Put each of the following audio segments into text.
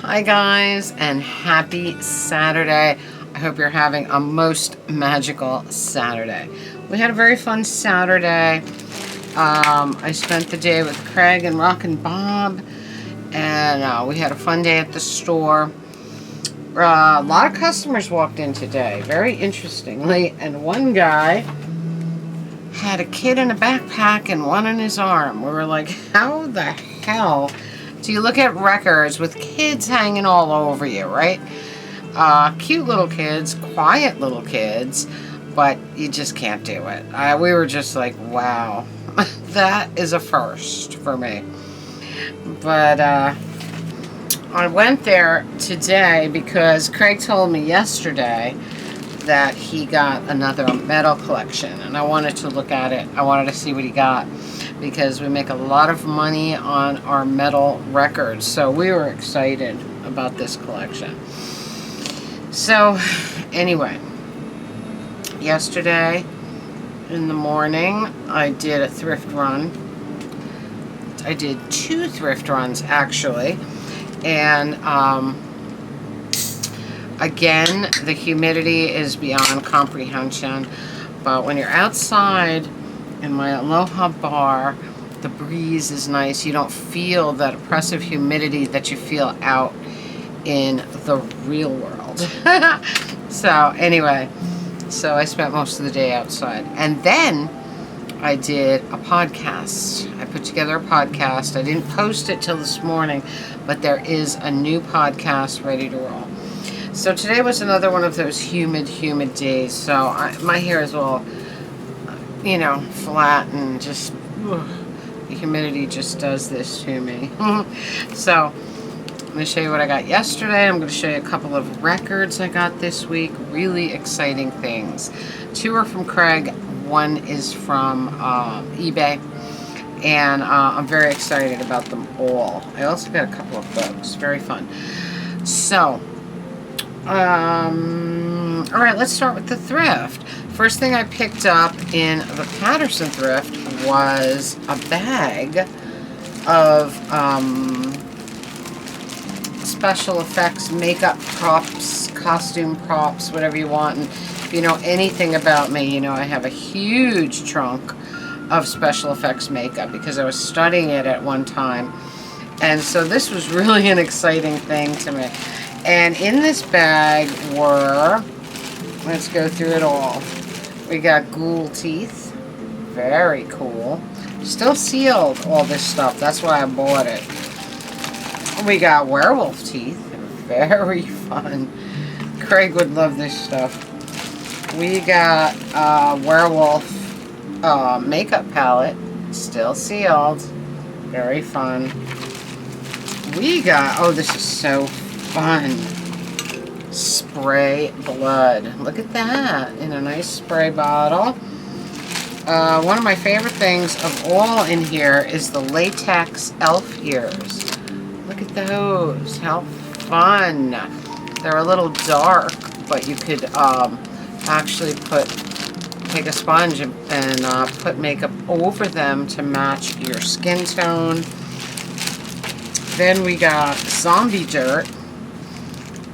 Hi guys, and happy Saturday. I hope you're having a most magical Saturday. We had a very fun Saturday. I spent the day with Craig and Rock and Bob, and we had a fun day at the store. A lot of customers walked in today, very interestingly, and one guy had a kid in a backpack and one in his arm. We were like, how the hell do you look at records with kids hanging all over you, right? Cute little kids, quiet little kids, but you just can't do it. We were just like, wow, that is a first for me. But I went there today because Craig told me yesterday that he got another metal collection, and I wanted to look at it. I wanted to see what he got, because we make a lot of money on our metal records, so we were excited about this collection. So anyway, yesterday in the morning I did a thrift run. I did 2 thrift runs actually, and again, the humidity is beyond comprehension, but when you're outside in my Aloha bar, the breeze is nice. You don't feel that oppressive humidity that you feel out in the real world. So anyway, so I spent most of the day outside. And then I did a podcast. I put together a podcast. I didn't post it till this morning, but there is a new podcast ready to roll. So today was another one of those humid days. So my hair is all, you know, flat and just, the humidity just does this to me. So I'm going to show you what I got yesterday. I'm going to show you a couple of records I got this week. Really exciting things. 2 are from Craig. 1 is from eBay. And I'm very excited about them all. I also got a couple of books. Very fun. So, alright, let's start with the thrift. First thing I picked up in the Patterson thrift was a bag of special effects, makeup props, costume props, whatever you want. And if you know anything about me, you know I have a huge trunk of special effects makeup because I was studying it at one time. And so this was really an exciting thing to me. And in this bag were, let's go through it all. We got ghoul teeth, very cool. Still sealed, all this stuff, that's why I bought it. We got werewolf teeth, very fun. Craig would love this stuff. We got werewolf makeup palette, still sealed, very fun. We got, oh, this is so fun, spray blood. Look at that, in a nice spray bottle. One of my favorite things of all in here is the latex elf ears. Look at those, how fun. They're a little dark, but you could actually take a sponge and put makeup over them to match your skin tone. Then we got zombie dirt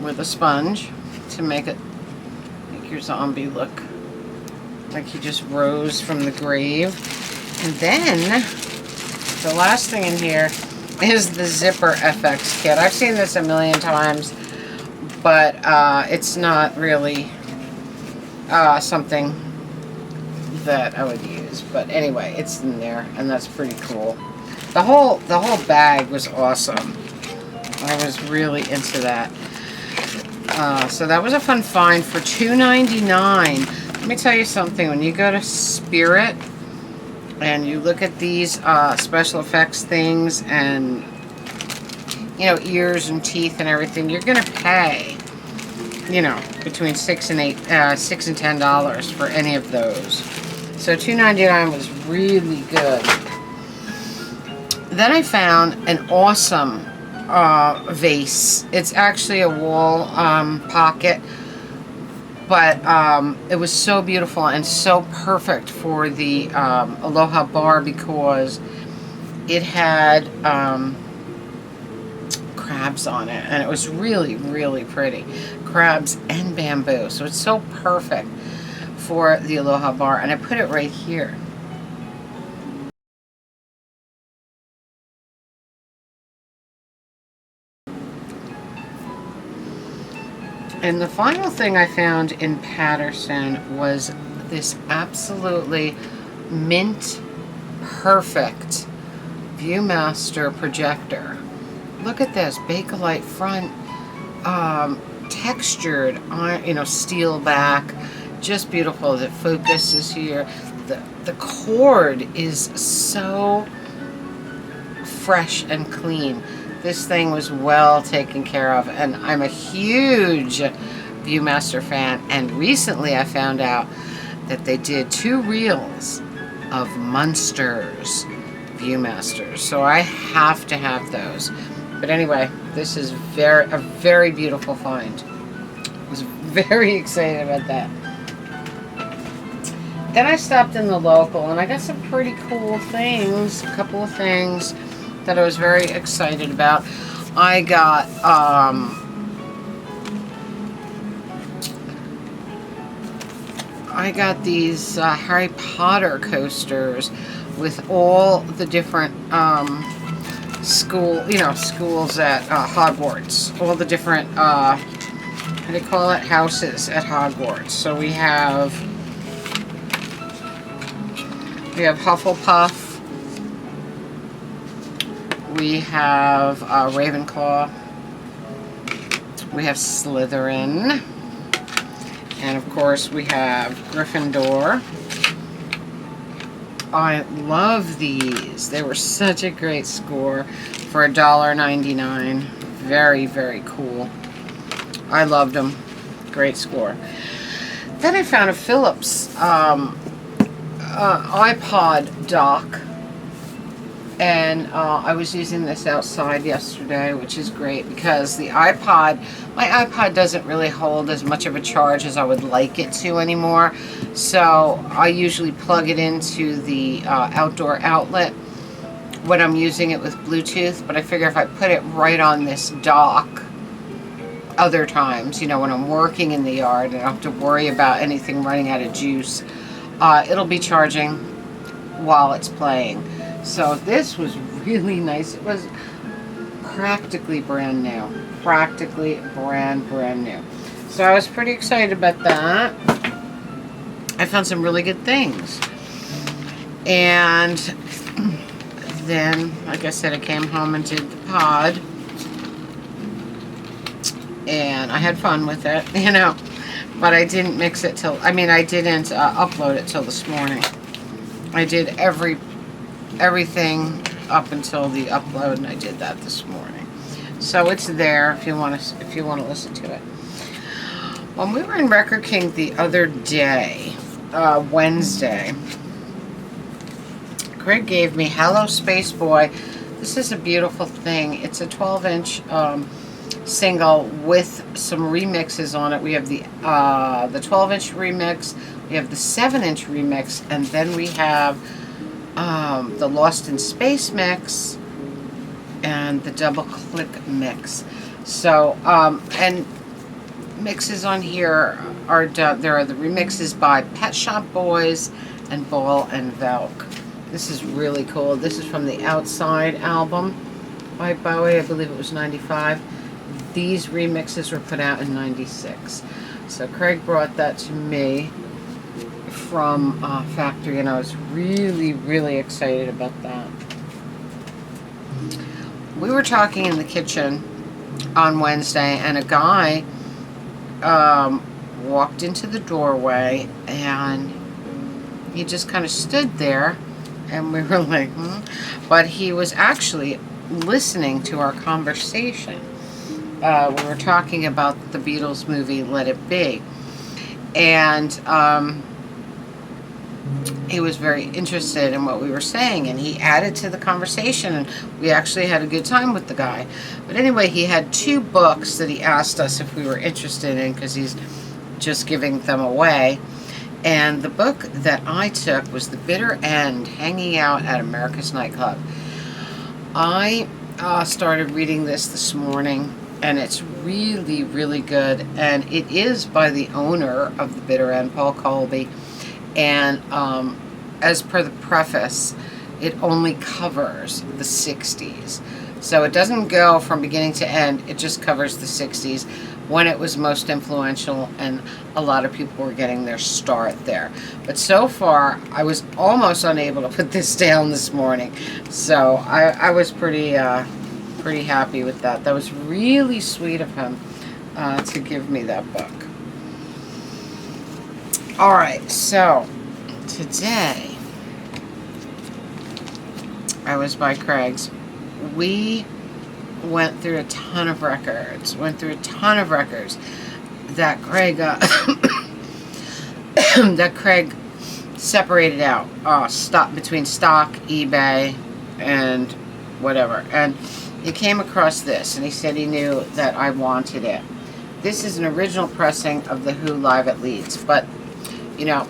with a sponge to make your zombie look like he just rose from the grave. And then the last thing in here is the Zipper FX kit. I've seen this a million times, but it's not really something that I would use. But anyway, it's in there, and that's pretty cool. The whole bag was awesome. I was really into that. So that was a fun find for $2.99. Let me tell you something. When you go to Spirit and you look at these special effects things and, you know, ears and teeth and everything, you're gonna pay, you know, between $6 and $10 for any of those. So $2.99 was really good. Then I found an awesome vase. It's actually a wall pocket, but it was so beautiful and so perfect for the Aloha bar because it had crabs on it, and it was really, really pretty. Crabs and bamboo, so it's so perfect for the Aloha bar, and I put it right here. And the final thing I found in Patterson was this absolutely mint perfect Viewmaster projector. Look at this, Bakelite front, textured, steel back, just beautiful. The focus is here. The cord is so fresh and clean. This thing was well taken care of, and I'm a huge Viewmaster fan, and recently I found out that they did 2 reels of Munsters Viewmasters, so I have to have those. But anyway, this is a very beautiful find. I was very excited about that. Then I stopped in the local, and I got some pretty cool things, a couple of things that I was very excited about. I got these Harry Potter coasters with all the different schools at Hogwarts, all the different how do you call it, houses at Hogwarts. So we have Hufflepuff. We have Ravenclaw. We have Slytherin. And of course we have Gryffindor. I love these. They were such a great score for $1.99. Very, very cool. I loved them. Great score. Then I found a Philips iPod dock. And I was using this outside yesterday, which is great because my iPod doesn't really hold as much of a charge as I would like it to anymore. So I usually plug it into the outdoor outlet when I'm using it with Bluetooth. But I figure if I put it right on this dock other times, when I'm working in the yard and I don't have to worry about anything running out of juice, it'll be charging while it's playing. So this was really nice. It was practically brand new. Practically brand new. So I was pretty excited about that. I found some really good things. And then, like I said, I came home and did the pod. And I had fun with it, But I didn't mix it I didn't upload it till this morning. I did everything up until the upload, and I did that this morning. So it's there if you want to listen to it. When we were in Record King the other day, Wednesday, Craig gave me Hello Space Boy. This is a beautiful thing. It's a 12-inch single with some remixes on it. We have the 12-inch remix, we have the 7-inch remix, and then we have the Lost in Space mix and the Double Click mix. So, and mixes on here are done. There are the remixes by Pet Shop Boys and Ball and Velk. This is really cool. This is from the Outside album by Bowie. I believe it was 95. These remixes were put out in 96. So Craig brought that to me from Factory, and I was really, really excited about that. We were talking in the kitchen on Wednesday, and a guy walked into the doorway, and he just kind of stood there, and we were like, But he was actually listening to our conversation. We were talking about the Beatles movie Let It Be, and he was very interested in what we were saying, and he added to the conversation, and we actually had a good time with the guy. But anyway, he had 2 books that he asked us if we were interested in, because he's just giving them away. And the book that I took was The Bitter End, Hanging Out at America's Nightclub. I Started reading this morning, and it's really, really good. And it is by the owner of the Bitter End, Paul Colby. And as per the preface, it only covers the 60s. So it doesn't go from beginning to end. It just covers the 60s, when it was most influential and a lot of people were getting their start there. But so far, I was almost unable to put this down this morning. So I was pretty happy with that. That was really sweet of him to give me that book. Alright, so today I was by Craig's. We went through a ton of records. That Craig that Craig separated out. Between stock, eBay, and whatever. And he came across this, and he said he knew that I wanted it. This is an original pressing of The Who live at Leeds, but you know,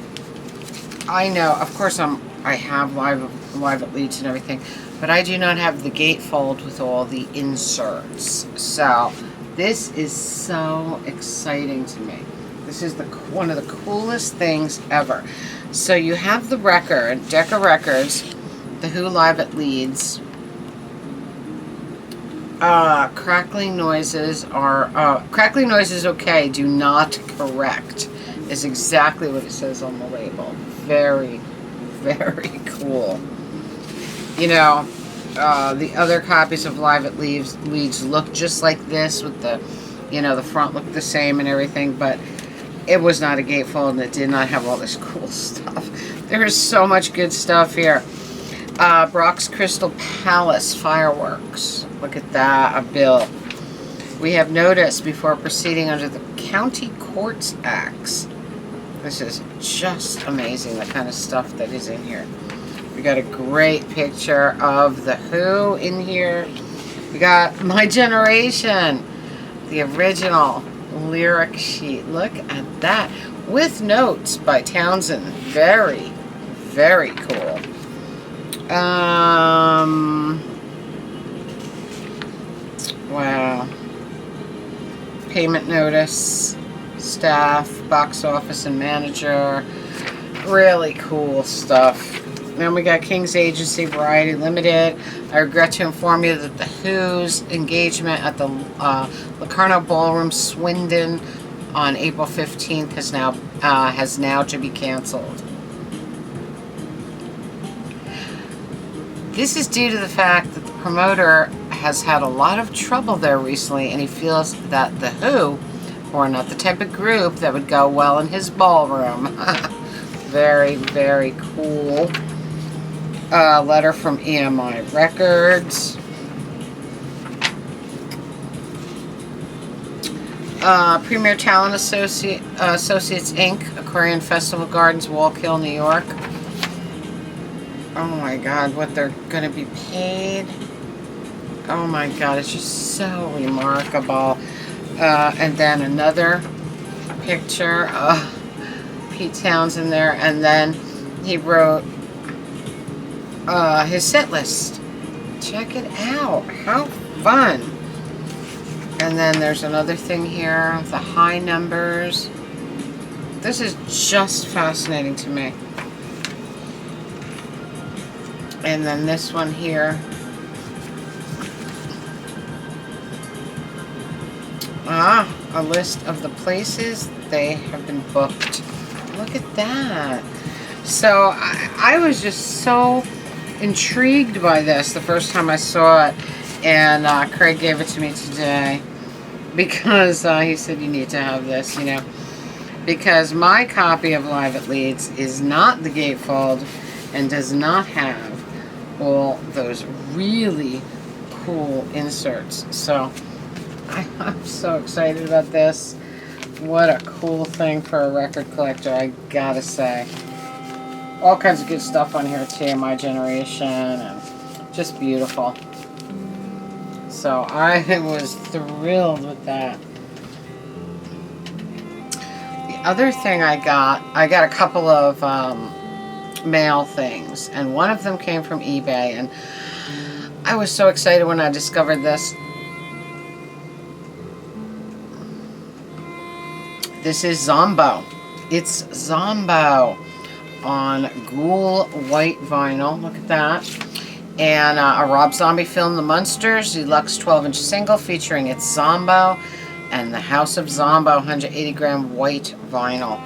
I know, of course, I have live at Leeds and everything, but I do not have the gatefold with all the inserts. So this is so exciting to me. This is one of the coolest things ever. So you have the record, Decca Records, The Who live at Leeds. Crackling noises okay, do not correct, is exactly what it says on the label. Very, very cool. You know, the other copies of Live at Leeds look just like this, with the, you know, the front looked the same and everything, but it was not a gatefold, and it did not have all this cool stuff. There is so much good stuff here. Brock's Crystal Palace Fireworks. Look at that, a bill. We have notice before proceeding under the County Courts Acts. This is just amazing, the kind of stuff that is in here. We got a great picture of The Who in here. We got My Generation, the original lyric sheet. Look at that. With notes by Townsend. Very, very cool. Wow. Payment notice, staff, box office and manager. Really cool stuff. Then we got King's Agency, Variety Limited. I regret to inform you that The Who's engagement at the Locarno Ballroom, Swindon, on April 15th has now to be canceled. This is due to the fact that the promoter has had a lot of trouble there recently, and he feels that The Who are not the type of group that would go well in his ballroom. Very, very cool. Letter from EMI Records. Premier Talent Associates Inc., Aquarian Festival Gardens, Wallkill, New York. Oh my God, what they're going to be paid. Oh my God, it's just so remarkable. And then another picture of Pete Townsend there, and then he wrote his set list. Check it out. How fun. And then there's another thing here, the high numbers. This is just fascinating to me. And then this one here. A list of the places they have been booked. Look at that. So I was just so intrigued by this the first time I saw it, and Craig gave it to me today because he said you need to have this, you know, because my copy of Live at Leeds is not the gatefold and does not have all those really cool inserts. So I'm so excited about this. What a cool thing for a record collector, I gotta say. All kinds of good stuff on here too, My Generation, and just beautiful. So I was thrilled with that. The other thing I got a couple of mail things, and one of them came from eBay, and I was so excited when I discovered this. This is Zombo. It's Zombo on Ghoul white vinyl. Look at that. And a Rob Zombie film, The Munsters, deluxe 12-inch single featuring It's Zombo and The House of Zombo 180-gram white vinyl.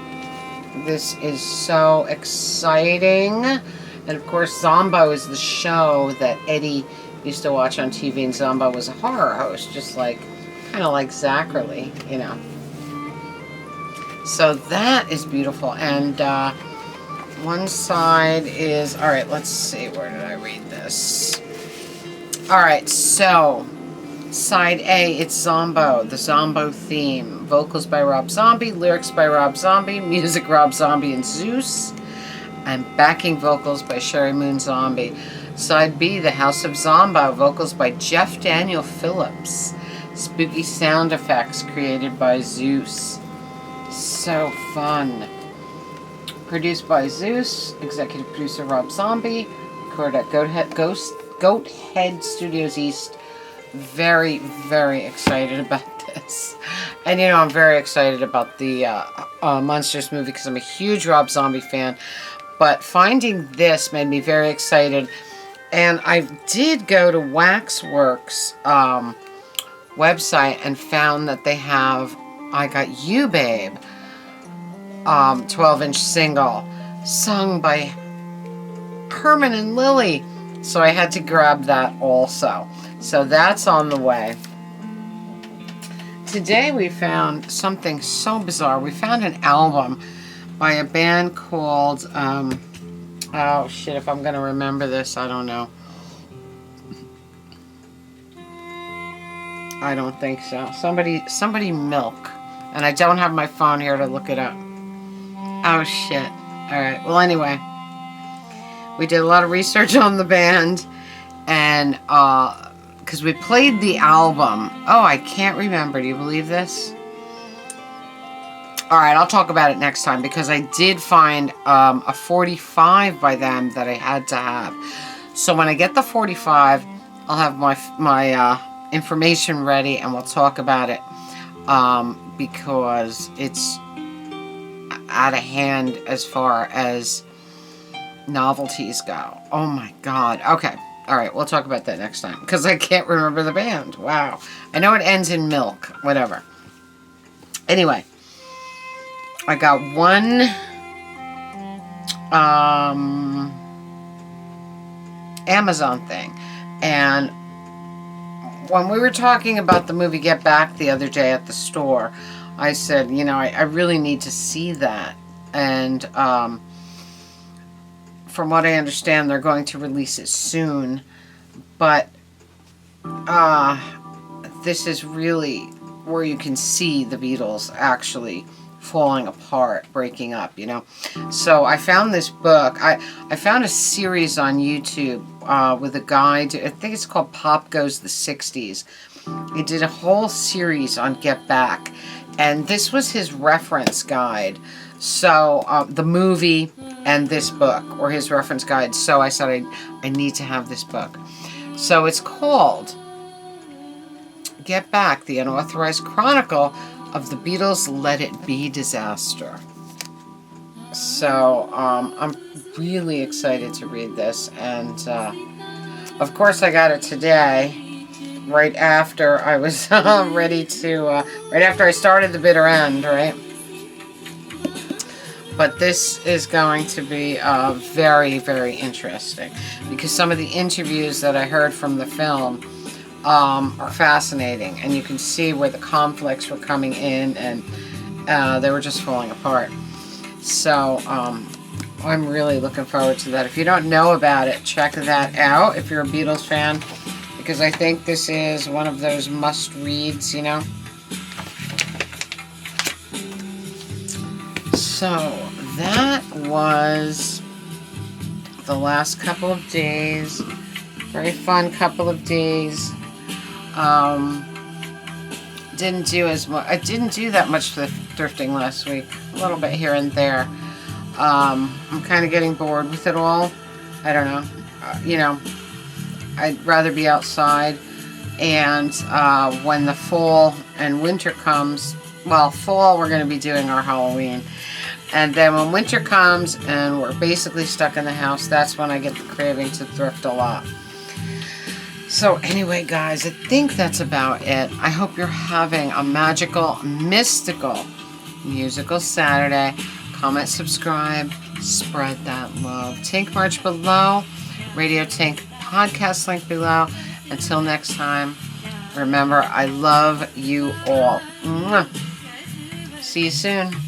This is so exciting. And of course, Zombo is the show that Eddie used to watch on TV, and Zombo was a horror host, just like, kind of like Zachary, you know. So that is beautiful. And one side is, all right, let's see, where did I read this? All right, so side A, it's Zombo, the Zombo theme. Vocals by Rob Zombie, lyrics by Rob Zombie, music Rob Zombie and Zeus, and backing vocals by Sherry Moon Zombie. Side B, The House of Zombo, vocals by Jeff Daniel Phillips. Spooky sound effects created by Zeus. So fun. Produced by Zeus, executive producer Rob Zombie, recorded at Goat Head Studios East. Very, very excited about this. And you know, I'm very excited about the Monsters movie because I'm a huge Rob Zombie fan. But finding this made me very excited. And I did go to Waxworks website and found that they have I Got You Babe 12-inch single sung by Herman and Lily. So I had to grab that also. So that's on the way. Today we found something so bizarre. We found an album by a band called oh shit, if I'm gonna remember this, I don't know. I don't think so. Somebody Milk. And I don't have my phone here to look it up. Oh shit. Alright, well anyway. We did a lot of research on the band. And because we played the album. Oh, I can't remember. Do you believe this? Alright, I'll talk about it next time, because I did find a 45 by them that I had to have. So when I get the 45, I'll have my information ready and we'll talk about it, because it's out of hand as far as novelties go. Oh my god. Okay. Alright, we'll talk about that next time, because I can't remember the band. Wow. I know it ends in milk. Whatever. Anyway. I got one Amazon thing. And when we were talking about the movie Get Back the other day at the store, I said, you know, I really need to see that. And from what I understand, they're going to release it soon. But this is really where you can see the Beatles actually falling apart, breaking up, you know. So I found this book. I found a series on YouTube with a guy, I think it's called Pop Goes the 60s. He did a whole series on Get Back. And this was his reference guide. So the movie and this book, or his reference guide. So I said I need to have this book. So it's called Get Back, the Unauthorized Chronicle of the Beatles' Let It Be disaster. So I'm really excited to read this, and of course I got it today, right after I was ready to, right after I started The Bitter End, right? But this is going to be very, very interesting, because some of the interviews that I heard from the film are fascinating, and you can see where the conflicts were coming in, and they were just falling apart. So I'm really looking forward to that. If you don't know about it, check that out if you're a Beatles fan, because I think this is one of those must-reads, you know. So that was the last couple of days. Very fun couple of days. Didn't do as much. I didn't do that much thrifting last week. A little bit here and there. I'm kind of getting bored with it all. I don't know. You know, I'd rather be outside. And when the fall and winter comes, well, fall we're going to be doing our Halloween. And then when winter comes and we're basically stuck in the house, that's when I get the craving to thrift a lot. So anyway, guys, I think that's about it. I hope you're having a magical, mystical, musical Saturday. Comment, subscribe, spread that love. Tink merch below. Radio Tink podcast link below. Until next time, remember, I love you all. Mwah. See you soon.